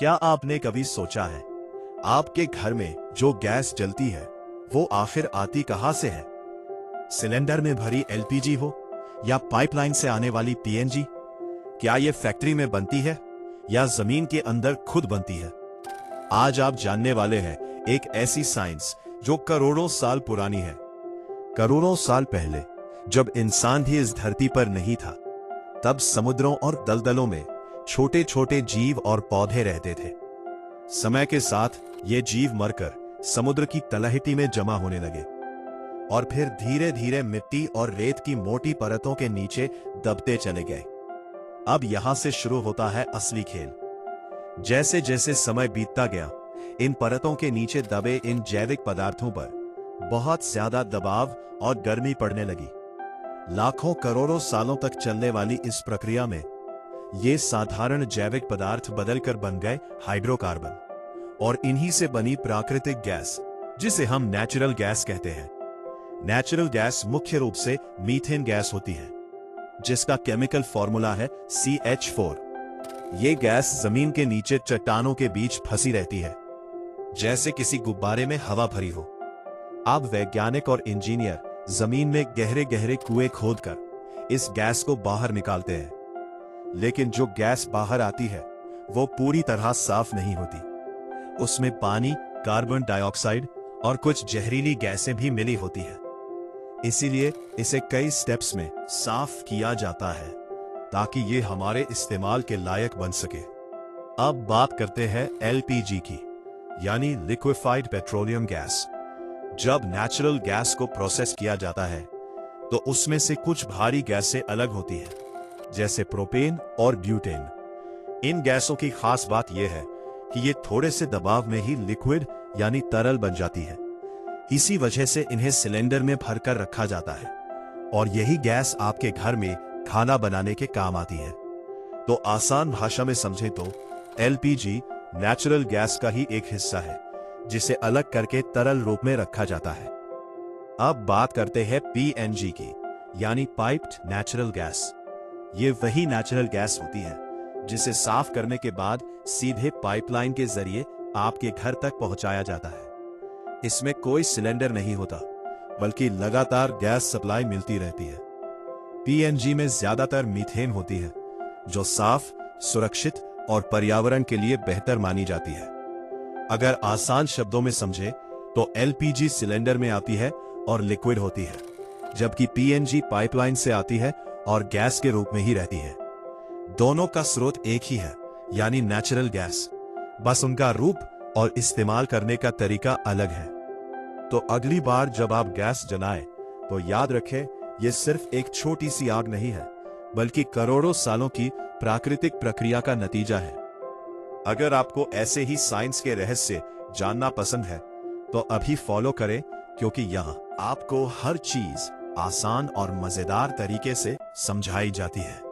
क्या आपने कभी सोचा है आपके घर में जो गैस जलती है वो आखिर आती कहां से है? सिलेंडर में भरी एलपीजी हो या पाइपलाइन से आने वाली पीएनजी? क्या ये फैक्ट्री में बनती है या जमीन के अंदर खुद बनती है? आज आप जानने वाले हैं एक ऐसी साइंस जो करोड़ों साल पुरानी है। करोड़ों साल पहले जब इंसान भी इस धरती पर नहीं था, तब समुद्रों और दलदलों में छोटे छोटे जीव और पौधे रहते थे। समय के साथ ये जीव मरकर समुद्र की तलहटी में जमा होने लगे और फिर धीरे धीरे मिट्टी और रेत की मोटी परतों के नीचे दबते चले गए। अब यहां से शुरू होता है असली खेल। जैसे जैसे समय बीतता गया, इन परतों के नीचे दबे इन जैविक पदार्थों पर बहुत ज्यादा दबाव और गर्मी पड़ने लगी। लाखों करोड़ों सालों तक चलने वाली इस प्रक्रिया में ये साधारण जैविक पदार्थ बदलकर बन गए हाइड्रोकार्बन और इन्हीं से बनी प्राकृतिक गैस, जिसे हम नेचुरल गैस कहते हैं। नेचुरल गैस मुख्य रूप से मीथेन गैस होती है, जिसका केमिकल फॉर्मूला है CH4। ये गैस जमीन के नीचे चट्टानों के बीच फंसी रहती है, जैसे किसी गुब्बारे में हवा भरी हो। अब वैज्ञानिक और इंजीनियर जमीन में गहरे गहरे कुएं खोदकर इस गैस को बाहर निकालते हैं, लेकिन जो गैस बाहर आती है वो पूरी तरह साफ नहीं होती। उसमें पानी, कार्बन डाइऑक्साइड और कुछ जहरीली गैसें भी मिली होती है। इसीलिए इसे कई स्टेप्स में साफ किया जाता है ताकि ये हमारे इस्तेमाल के लायक बन सके। अब बात करते हैं LPG की, यानी लिक्विफाइड पेट्रोलियम गैस। जब नेचुरल गैस को प्रोसेस किया जाता है तो उसमें से कुछ भारी गैसें अलग होती हैं, जैसे प्रोपेन और ब्यूटेन। इन गैसों की खास बात यह है कि ये थोड़े से दबाव में ही लिक्विड यानी तरल बन जाती है। इसी वजह से इन्हें सिलेंडर में भरकर रखा जाता है और यही गैस आपके घर में खाना बनाने के काम आती है। तो आसान भाषा में समझें तो LPG नेचुरल गैस का ही एक हिस्सा है, जिसे अलग करके तरल रूप में रखा जाता है। अब बात करते हैं PNG की, यानी पाइप्ड नेचुरल गैस। ये वही नेचुरल गैस होती है जिसे साफ करने के बाद सीधे पाइपलाइन के जरिए आपके घर तक पहुंचाया जाता है। इसमें कोई सिलेंडर नहीं होता, बल्कि लगातार गैस सप्लाई मिलती रहती है। PNG में ज्यादातर मीथेन होती है, जो साफ, सुरक्षित और पर्यावरण के लिए बेहतर मानी जाती है। अगर आसान शब्दों में समझे तो LPG सिलेंडर में आती है और लिक्विड होती है, जबकि PNG पाइपलाइन से आती है और गैस के रूप में ही रहती है। दोनों का स्रोत एक ही है, यानी नेचुरल गैस, बस उनका रूप और इस्तेमाल करने का तरीका अलग है। तो अगली बार जब आप गैस जलाएं तो याद रखें, यह सिर्फ एक छोटी सी आग नहीं है, बल्कि करोड़ों सालों की प्राकृतिक प्रक्रिया का नतीजा है। अगर आपको ऐसे ही साइंस के रहस्य जानना पसंद है तो अभी फॉलो करें, क्योंकि यहां आपको हर चीज आसान और मजेदार तरीके से समझाई जाती है।